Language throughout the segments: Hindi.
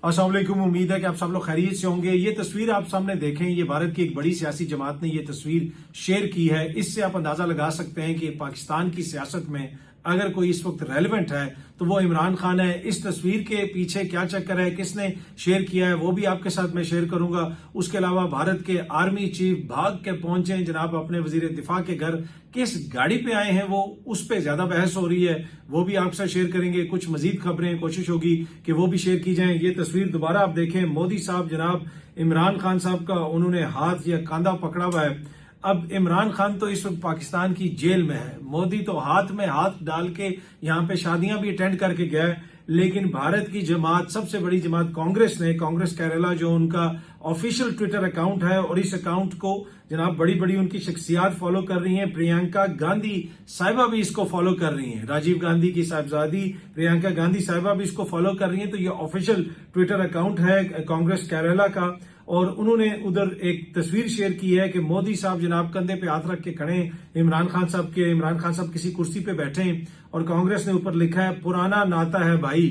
अस्सलाम वालेकुम। उम्मीद है कि आप सब लोग खैरियत से होंगे। ये तस्वीर आप सामने देखें, ये भारत की एक बड़ी सियासी जमात ने ये तस्वीर शेयर की है। इससे आप अंदाजा लगा सकते हैं कि पाकिस्तान की सियासत में अगर कोई इस वक्त रेलेवेंट है तो वो इमरान खान है। इस तस्वीर के पीछे क्या चक्कर है, किसने शेयर किया है, वो भी आपके साथ मैं शेयर करूंगा। उसके अलावा भारत के आर्मी चीफ भाग के पहुंचे हैं जनाब अपने वजीर दिफा के घर, किस गाड़ी पे आए हैं वो, उस पर ज्यादा बहस हो रही है, वो भी आपसे शेयर करेंगे। कुछ मजीद खबरें कोशिश होगी कि वो भी शेयर की जाएं। ये तस्वीर दोबारा आप देखें, मोदी साहब जनाब इमरान खान साहब का उन्होंने हाथ या कांधा पकड़ा हुआ है। अब इमरान खान तो इस वक्त पाकिस्तान की जेल में है, मोदी तो हाथ में हाथ डाल के यहाँ पे शादियां भी अटेंड करके गया है। लेकिन भारत की जमात, सबसे बड़ी जमात कांग्रेस ने, कांग्रेस केरला जो उनका ऑफिशियल ट्विटर अकाउंट है, और इस अकाउंट को जनाब बड़ी बड़ी उनकी शख्सियात फॉलो कर रही हैं। प्रियंका गांधी साहिबा भी इसको फॉलो कर रही हैं, राजीव गांधी की साहबजादी प्रियंका गांधी साहिबा भी इसको फॉलो कर रही हैं। तो ये ऑफिशियल ट्विटर अकाउंट है कांग्रेस केरला का, और उन्होंने उधर एक तस्वीर शेयर की है कि मोदी साहब जनाब कंधे पे हाथ रख के खड़े हैं इमरान खान साहब के। इमरान खान साहब किसी कुर्सी पे बैठे हैं और कांग्रेस ने ऊपर लिखा है पुराना नाता है भाई।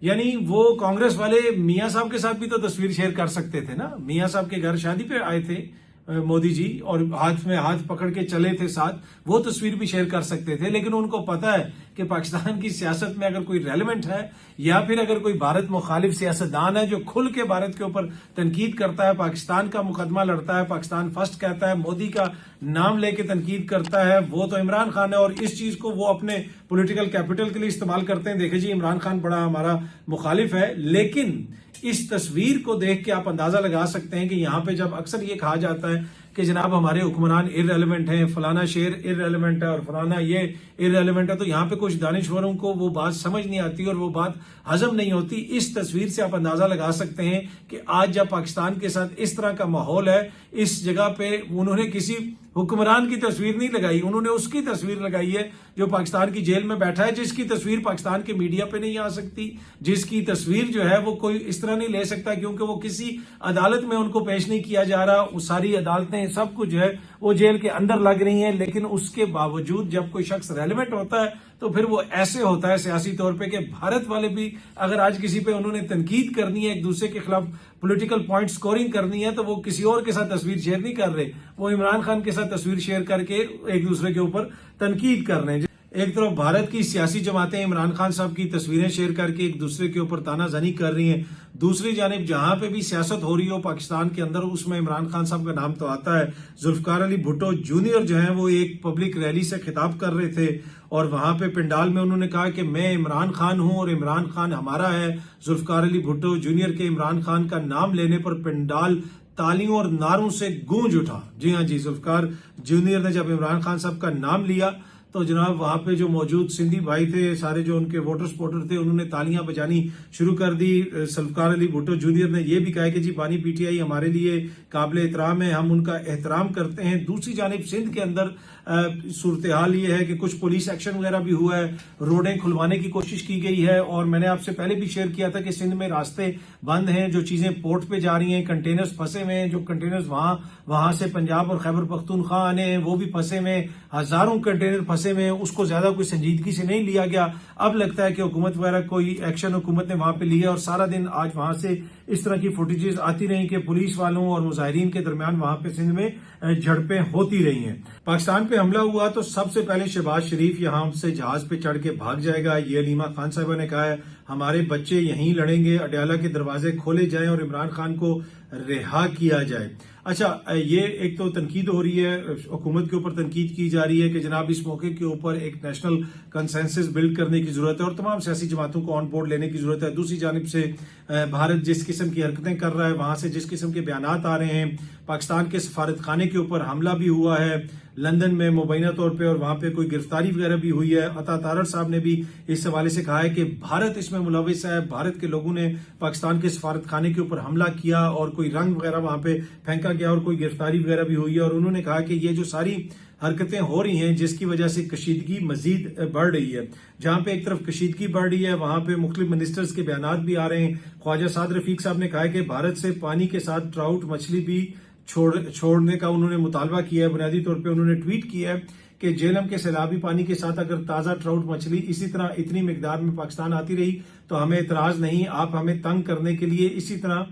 यानी वो कांग्रेस वाले मियां साहब के साथ भी तो तस्वीर शेयर कर सकते थे ना। मियां साहब के घर शादी पे आए थे मोदी जी और हाथ में हाथ पकड़ के चले थे साथ, वो तस्वीर भी शेयर कर सकते थे। लेकिन उनको पता है कि पाकिस्तान की सियासत में अगर कोई रेलेवेंट है या फिर अगर कोई भारत मुखालिफ सियासतदान है जो खुल के भारत के ऊपर तनकीद करता है, पाकिस्तान का मुकदमा लड़ता है, पाकिस्तान फर्स्ट कहता है, मोदी का नाम लेके तनकीद करता है, वो तो इमरान खान है। और इस चीज को वो अपने पॉलिटिकल कैपिटल के लिए इस्तेमाल करते हैं। देखिए जी, इमरान खान बड़ा हमारा मुखालिफ है, लेकिन इस तस्वीर को देख के आप अंदाजा लगा सकते हैं कि यहां पे जब अक्सर ये कहा जाता है कि जनाब हमारे हुक्मरान इररेलेवेंट हैं, फलाना शेर इररेलेवेंट है और फलाना ये इररेलेवेंट है, तो यहां पे कुछ दानिशवरों को वो बात समझ नहीं आती और वो बात हजम नहीं होती। इस तस्वीर से आप अंदाजा लगा सकते हैं कि आज जब पाकिस्तान के साथ इस तरह का माहौल है, इस जगह पे उन्होंने किसी हुक्मरान की तस्वीर नहीं लगाई, उन्होंने उसकी तस्वीर लगाई है जो पाकिस्तान की जेल में बैठा है, जिसकी तस्वीर पाकिस्तान के मीडिया पे नहीं आ सकती, जिसकी तस्वीर जो है वो कोई इस तरह नहीं ले सकता क्योंकि वो किसी अदालत में उनको पेश नहीं किया जा रहा। वो सारी अदालतें सब कुछ जो है वो जेल के अंदर लग रही हैं। लेकिन उसके बावजूद जब कोई शख्स रेलेवेंट होता है तो फिर वो ऐसे होता है सियासी तौर पे कि भारत वाले भी अगर आज किसी पे उन्होंने तनकीद करनी है, एक दूसरे के खिलाफ पॉलिटिकल पॉइंट स्कोरिंग करनी है, तो वो किसी और के साथ तस्वीर शेयर नहीं कर रहे, वो इमरान खान के साथ तस्वीर शेयर करके एक दूसरे के ऊपर तनकीद कर रहे हैं। एक तरफ भारत की सियासी जमातें इमरान खान साहब की तस्वीरें शेयर करके एक दूसरे के ऊपर तानाजानी कर रही हैं, दूसरी जानिब जहां पे भी सियासत हो रही हो पाकिस्तान के अंदर, उसमें इमरान खान साहब का नाम तो आता है। जुल्फकार अली भुट्टो जूनियर जो है वो एक पब्लिक रैली से खिताब कर रहे थे और वहां पे पिंडाल में उन्होंने कहा कि मैं इमरान खान हूं और इमरान खान हमारा है। जुल्फकार अली भुट्टो जूनियर के इमरान खान का नाम लेने पर पिंडाल तालियों और नारों से गूंज उठा। जी हाँ जी, जुल्फकार जूनियर ने जब इमरान खान साहब का नाम लिया तो जनाब वहां पे जो मौजूद सिंधी भाई थे, सारे जो उनके वोटर सपोर्टर थे, उन्होंने तालियां बजानी शुरू कर दी। जुल्फकार अली भुट्टो जूनियर ने यह भी कहा कि जी बानी पीटीआई हमारे लिए काबिल एहतराम है, हम उनका एहतराम करते हैं। दूसरी जानिब सिंध के अंदर सूरत हाल ये है कि कुछ पुलिस एक्शन वगैरह भी हुआ है, रोडें खुलवाने की कोशिश की गई है, और मैंने आपसे पहले भी शेयर किया था कि सिंध में रास्ते बंद हैं, जो चीजें पोर्ट पे जा रही हैं, कंटेनर्स फंसे हुए हैं, जो कंटेनर्स वहां से पंजाब और खैबर पख्तूनख्वा आने हैं वो भी फंसे हुए हैं, हजारों कंटेनर फंसे हुए हैं, उसको ज्यादा कोई संजीदगी से नहीं लिया गया। अब लगता है कि हुकूमत वगैरह कोई एक्शन हुकूमत ने वहां पे लिया, और सारा दिन आज वहां से इस तरह की फुटेजेस आती रही कि पुलिस वालों और मुजाहिरीन के दरमियान वहां पे सिंध में झड़पें होती रही हैं। पाकिस्तान पे हमला हुआ तो सबसे पहले शहबाज शरीफ यहां से जहाज पे चढ़ के भाग जाएगा, ये अलीमा खान साहबा ने कहा है। हमारे बच्चे यहीं लड़ेंगे, अडयाला के दरवाजे खोले जाएं और इमरान खान को रिहा किया जाए। अच्छा, ये एक तो तनकीद हो रही है, हुकूमत के ऊपर तनकीद की जा रही है कि जनाब इस मौके के ऊपर एक नेशनल कंसेंसस बिल्ड करने की जरूरत है और तमाम सियासी जमातों को ऑन बोर्ड लेने की जरूरत है। दूसरी जानिब से भारत जिस किस्म की हरकतें कर रहा है, वहां से जिस किस्म के बयानात आ रहे हैं, पाकिस्तान के सफारत खाने के ऊपर हमला भी हुआ है लंदन में मुबैना तौर पे, और वहां पे कोई गिरफ्तारी वगैरह भी हुई है। अता तारड़ साहब ने भी इस हवाले से कहा है कि भारत इसमें मुलविस है, भारत के लोगों ने पाकिस्तान के सफारत खाने के ऊपर हमला किया और कोई रंग वगैरह वहां पे फेंका गया और कोई गिरफ्तारी वगैरह भी हुई है। और उन्होंने कहा कि ये जो सारी हरकतें हो रही हैं जिसकी वजह से कशीदगी मजीद बढ़ रही है, जहां पे एक तरफ कशीदगी बढ़ रही है वहां पे मुख्तलिफ मिनिस्टर्स के बयान भी आ रहे हैं। ख्वाजा साद रफीक साहब ने कहा है कि भारत से पानी के साथ ट्राउट मछली भी छोड़ने का उन्होंने मुतालबा किया है। बुनियादी तौर पे उन्होंने ट्वीट किया है कि जेहलम के सैलाबी पानी के साथ अगर ताज़ा ट्राउट मछली इसी तरह इतनी मिकदार में पाकिस्तान आती रही तो हमें एतराज़ नहीं। आप हमें तंग करने के लिए इसी तरह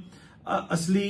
असली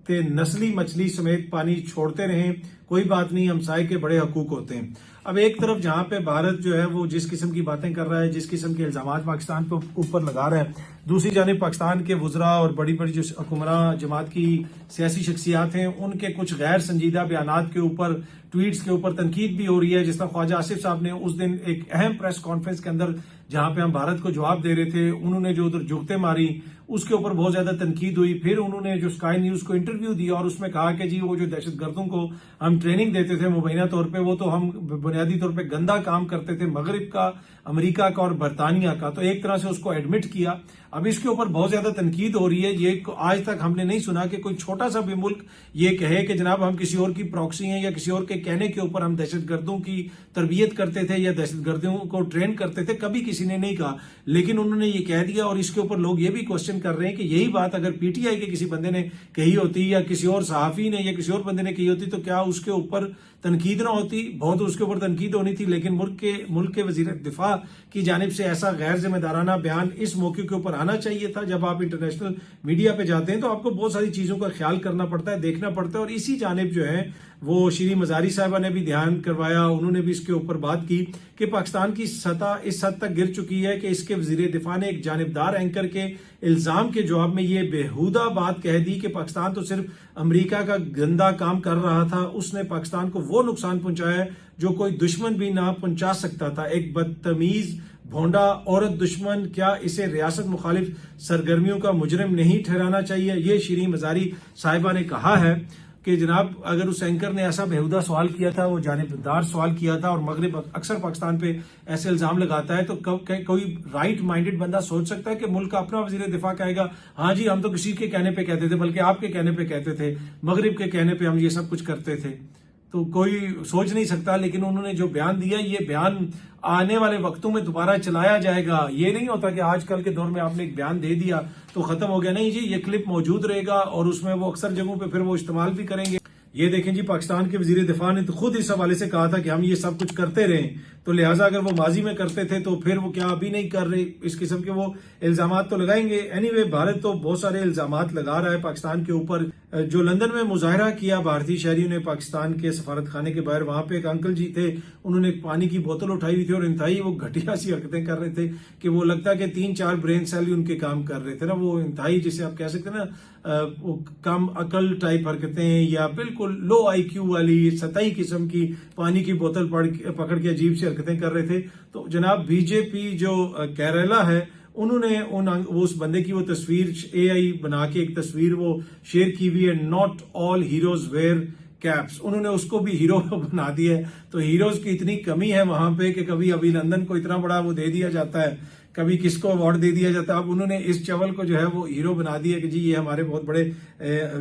ते नस्ली मछली समेत पानी छोड़ते रहें, कोई बात नहीं, हमसाये के बड़े हकूक होते हैं। अब एक तरफ जहां पे भारत जो है वो जिस किस्म की बातें कर रहा है, जिस किस्म के इल्जाम पाकिस्तान पे ऊपर लगा रहा है, दूसरी जानिब पाकिस्तान के वुज़रा और बड़ी बड़ी जो हुक्मरान जमात की सियासी शख्सियात हैं उनके कुछ गैर संजीदा बयानात के ऊपर, ट्वीट्स के ऊपर तनकीद भी हो रही है। जिस तरह ख्वाजा आसिफ साहब ने उस दिन एक अहम प्रेस कॉन्फ्रेंस के अंदर जहां पे हम भारत को जवाब दे रहे थे, उन्होंने जो उधर जुगते मारी उसके ऊपर बहुत ज्यादा तनकीद हुई। फिर उन्होंने जो स्काई न्यूज को इंटरव्यू दिया और उसमें कहा कि जी वो जो दहशतगर्दों को हम ट्रेनिंग देते थे मुबैना तौर पे, वो तो हम बुनियादी तौर पे गंदा काम करते थे, मगरिब का, अमेरिका का और बरतानिया का। तो एक तरह से उसको एडमिट किया। अब इसके ऊपर बहुत ज्यादा तनकीद हो रही है। ये आज तक हमने नहीं सुना कि कोई छोटा सा भी मुल्क ये कहे कि जनाब हम किसी और की प्रॉक्सी हैं या किसी और के कहने के ऊपर हम दहशतगर्दों की तरबियत करते थे या दहशतगर्दों को ट्रेन करते थे। कभी किसी ने नहीं कहा, लेकिन उन्होंने ये कह दिया। और इसके ऊपर लोग ये भी क्वेश्चन कर रहे हैं कि यही बात अगर पीटीआई के किसी बंदे ने कही होती या किसी और सहाफी ने या किसी और बंदे ने कही होती तो क्या उसके ऊपर तनकीद ना होती? बहुत उसके ऊपर तनकीद होनी थी। लेकिन मुल्क के वजीर दिफा की जानिब से ऐसा गैर जिम्मेदाराना बयान इस मौके के ऊपर आना चाहिए था। जब आप इंटरनेशनल मीडिया पे जाते हैं तो आपको बहुत सारी चीजों का ख्याल करना पड़ता है, देखना पड़ता है। और इसी जानिब जो है वो श्री मजारी साहिबा ने भी ध्यान करवाया, उन्होंने भी इसके ऊपर बात की कि पाकिस्तान की सतह इस हद तक गिर चुकी है कि इसके वजीर दिफा ने एक जानिबदार एंकर के इल्जाम के जवाब में ये बेहुदा बात कह दी कि पाकिस्तान तो सिर्फ अमेरिका का गंदा काम कर रहा था, उसने पाकिस्तान को वो नुकसान पहुंचाया जो कोई दुश्मन भी ना पहुंचा सकता था। एक बदतमीज भोंडा औरत दुश्मन, क्या इसे रियासत मुखालिफ सरगर्मियों का मुजरिम नहीं ठहराना चाहिए? ये श्री मजारी साहिबा ने कहा है कि जनाब अगर उस एंकर ने ऐसा बेहुदा सवाल किया था, वो जानिबदार सवाल किया था और मगरिब अक्सर पाकिस्तान पे ऐसे इल्जाम लगाता है, तो कोई राइट माइंडेड बंदा सोच सकता है कि मुल्क का अपना वजीर दिफा कहेगा हाँ जी हम तो किसी के कहने पे कहते थे, बल्कि आपके कहने पे कहते थे, मगरिब के कहने पे हम ये सब कुछ करते थे? तो कोई सोच नहीं सकता। लेकिन उन्होंने जो बयान दिया, ये बयान आने वाले वक्तों में दोबारा चलाया जाएगा। ये नहीं होता कि आजकल के दौर में आपने एक बयान दे दिया तो खत्म हो गया। नहीं जी, ये क्लिप मौजूद रहेगा और उसमें वो अक्सर जगहों पे फिर वो इस्तेमाल भी करेंगे। ये देखें जी, पाकिस्तान के वजीर दिफा ने तो खुद इस हवाले से कहा था कि हम ये सब कुछ करते रहे, तो लिहाजा अगर वो माजी में करते थे तो फिर वो क्या अभी नहीं कर रहे? इस किस्म के वो इल्जाम तो लगाएंगे। एनीवे, भारत तो बहुत सारे इल्जाम लगा रहा है पाकिस्तान के ऊपर। जो लंदन में मुजाहरा किया भारतीय शहरियों ने पाकिस्तान के सफारत खाने के बाहर, वहां पे एक अंकल जी थे, उन्होंने पानी की बोतल उठाई हुई थी और इंतहाई वो घटिया सी हरकतें कर रहे थे कि वो लगता है कि 3-4 ब्रेन सेल ही उनके काम कर रहे थे ना। वो इंतहाई, जिसे आप कह सकते हैं ना, वो कम अकल टाइप हरकतें या बिल्कुल लो IQ वाली सतही किस्म की पानी की बोतल पकड़ के अजीब सी हरकतें कर रहे थे। तो जनाब बीजेपी जो केरला है, उन्होंने उस बंदे की वो तस्वीर AI बना के एक तस्वीर वो शेयर की हुई है, not all heroes wear caps. उन्होंने उसको भी हीरो बना दिया है। तो हीरोज की इतनी कमी है वहां पे कि कभी अभिनंदन को इतना बड़ा वो दे दिया जाता है, कभी किसको अवार्ड दे दिया जाता है। अब उन्होंने इस चवल को जो है वो हीरो बना दिया कि जी ये हमारे बहुत बड़े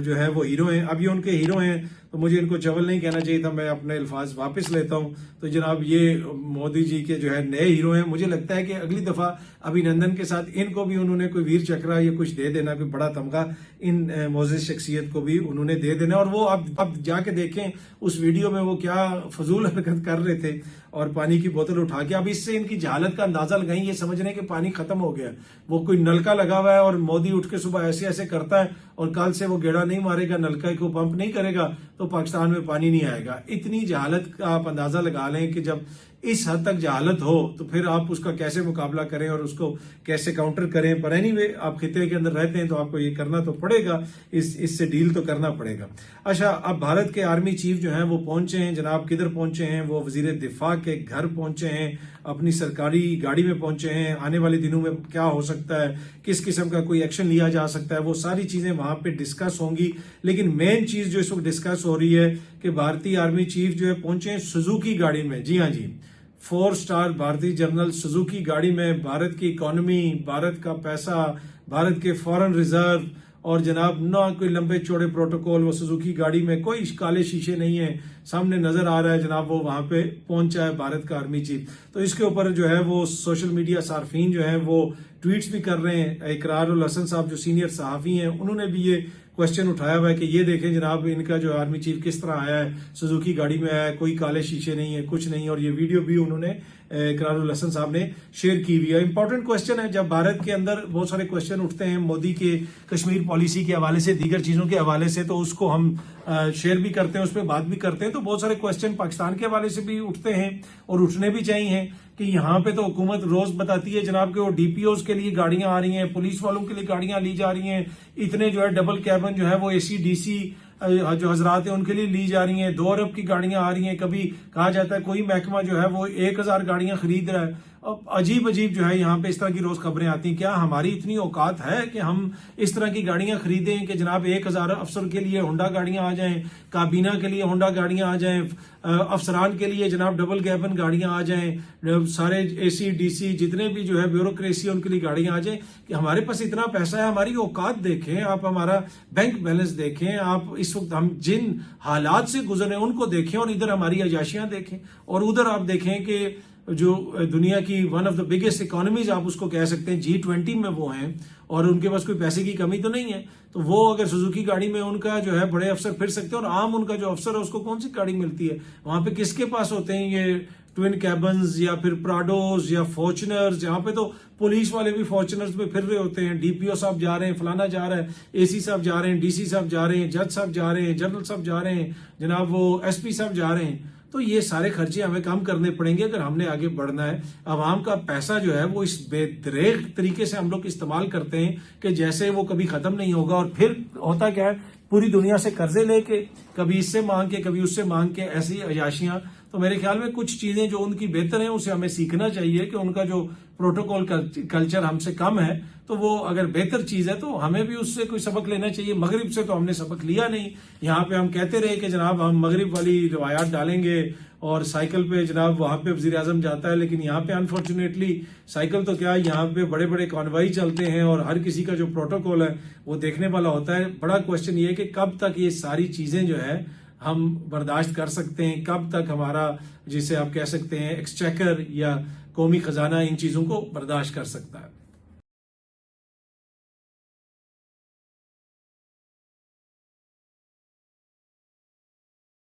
जो है वो हीरो हैं। अब ये उनके हीरो हैं तो मुझे इनको चवल नहीं कहना चाहिए था, मैं अपने अल्फाज वापस लेता हूं। तो जनाब ये मोदी जी के जो है नए हीरो हैं। मुझे लगता है कि अगली दफा अभिनंदन के साथ इनको भी उन्होंने कोई वीर चक्रा या कुछ दे देना, कोई बड़ा तमगा इन मोअज़्ज़ज़ शख्सियत को भी उन्होंने दे देना। और वो अब जाके देखें उस वीडियो में वो क्या फजूल हरकत कर रहे थे और पानी की बोतल उठा के। अब इससे इनकी जहालत का अंदाजा लगाएं, ये समझ रहे हैं कि पानी खत्म हो गया, वो कोई नलका लगा हुआ है और मोदी उठ के सुबह ऐसे ऐसे करता है और कल से वो गेड़ा नहीं मारेगा, नलका को पंप नहीं करेगा तो पाकिस्तान में पानी नहीं आएगा। इतनी जहालत का आप अंदाजा लगा लें कि जब इस हद तक जहालत हो तो फिर आप उसका कैसे मुकाबला करें और उसको कैसे काउंटर करें। पर एनीवे, आप खिते के अंदर रहते हैं तो आपको ये करना तो पड़ेगा, इससे डील तो करना पड़ेगा। अच्छा, अब भारत के आर्मी चीफ जो हैं वो पहुंचे हैं जनाब। किधर पहुंचे हैं? वो वजीर दिफा के घर पहुंचे हैं, अपनी सरकारी गाड़ी में पहुंचे हैं। आने वाले दिनों में क्या हो सकता है, किस किस्म का कोई एक्शन लिया जा सकता है, वो सारी चीजें वहां पे डिस्कस होंगी। लेकिन मेन चीज जो इस वक्त डिस्कस हो रही है कि भारतीय आर्मी चीफ जो है पहुंचे हैं सुजुकी गाड़ी में। जी हाँ जी, 4 स्टार भारतीय जनरल सुजुकी गाड़ी में। भारत की इकोनॉमी, भारत का पैसा, भारत के फॉरेन रिजर्व और जनाब ना कोई लंबे चौड़े प्रोटोकॉल, वो सुजुकी गाड़ी में कोई काले शीशे नहीं है, सामने नजर आ रहा है जनाब वो वहां पे पहुंचा है भारत का आर्मी चीफ। तो इसके ऊपर जो है वो सोशल मीडिया सार्फिन जो है वो ट्वीट्स भी कर रहे हैं। इकरार उल हसन साहब जो सीनियर सहाफी हैं, उन्होंने भी ये क्वेश्चन उठाया हुआ है कि ये देखें जनाब, इनका जो आर्मी चीफ किस तरह आया है, सुजुकी गाड़ी में आया है, कोई काले शीशे नहीं है, कुछ नहीं। और ये वीडियो भी उन्होंने इकरारुल हसन साहब ने शेयर की हुई है। इंपॉर्टेंट क्वेश्चन है, जब भारत के अंदर बहुत सारे क्वेश्चन उठते हैं मोदी के कश्मीर पॉलिसी के हवाले से, दीगर चीजों के हवाले से, तो उसको हम शेयर भी करते हैं, उस पर बात भी करते हैं। तो बहुत सारे क्वेश्चन पाकिस्तान के हवाले से भी उठते हैं और उठने भी चाहिए कि यहाँ पे तो हुकूमत रोज बताती है जनाब कि वो डीपीओज के लिए गाड़ियां आ रही हैं, पुलिस वालों के लिए गाड़ियां ली जा रही हैं, इतने जो है डबल कैबिन जो है वो एसी डीसी जो हजरात है उनके लिए ली जा रही हैं, 2 अरब की गाड़ियां आ रही हैं। कभी कहा जाता है कोई महकमा जो है वो 1000 गाड़ियां खरीद रहा है। अब अजीब अजीब जो है यहाँ पे इस तरह की रोज खबरें आती हैं। क्या हमारी इतनी औकात है कि हम इस तरह की गाड़ियां खरीदें कि जनाब 1000 अफसर के लिए होंडा गाड़ियां आ जाएं, काबीना के लिए होंडा गाड़ियां आ जाएं, अफसरान के लिए जनाब डबल कैबिन गाड़ियां आ जाएं, सारे एसी डीसी जितने भी जो है ब्यूरोक्रेसी उनके लिए गाड़ियां आ जाएं। कि हमारे पास इतना पैसा है, हमारी औकात देखें आप, हमारा बैंक बैलेंस देखें आप, इस वक्त हम जिन हालात से गुजर रहे हैं उनको देखें, और इधर हमारी अयाशियां देखें, और उधर आप देखें कि जो दुनिया की one of the biggest economies आप उसको कह सकते हैं, G20 में वो हैं, और उनके पास कोई पैसे की कमी तो नहीं है। तो वो अगर सुजुकी गाड़ी में उनका जो है बड़े अफसर फिर सकते हैं, और आम उनका जो अफसर है उसको कौन सी गाड़ी मिलती है? वहां पे किसके पास होते हैं ये ट्विन कैबन्स या फिर प्राडोज या फॉर्चुनर्स? यहाँ पे तो पुलिस वाले भी फॉर्चुनर्स में फिर रहे होते हैं, डीपीओ साहब जा रहे हैं, फलाना जा रहा है, एसी साहब जा रहे हैं, डीसी साहब जा रहे हैं, जज साहब जा रहे हैं, जनरल साहब जा रहे हैं, जनाब वो एसपी साहब जा रहे हैं। तो ये सारे खर्चे हमें कम करने पड़ेंगे अगर हमने आगे बढ़ना है। अवाम का पैसा जो है वो इस बेदरेग तरीके से हम लोग इस्तेमाल करते हैं कि जैसे वो कभी खत्म नहीं होगा। और फिर होता क्या है, पूरी दुनिया से कर्जे लेके, कभी इससे मांग के कभी उससे मांग के, ऐसी अयाशियां। तो मेरे ख्याल में कुछ चीजें जो उनकी बेहतर हैं उसे हमें सीखना चाहिए कि उनका जो प्रोटोकॉल कल्चर हमसे कम है, तो वो अगर बेहतर चीज है तो हमें भी उससे कोई सबक लेना चाहिए। मगरिब से तो हमने सबक लिया नहीं। यहाँ पे हम कहते रहे कि जनाब हम मगरिब वाली रिवायात डालेंगे और साइकिल पे जनाब वहां पे वजीर आजम जाता है, लेकिन यहाँ पे अनफॉर्चुनेटली साइकिल तो क्या, यहाँ पे बड़े बड़े कॉन्वाई चलते हैं और हर किसी का जो प्रोटोकॉल है वो देखने वाला होता है। बड़ा क्वेश्चन ये है कि कब तक ये सारी चीजें जो है हम बर्दाश्त कर सकते हैं, कब तक हमारा, जिसे आप कह सकते हैं एक्सचेकर या कौमी खजाना, इन चीजों को बर्दाश्त कर सकता है।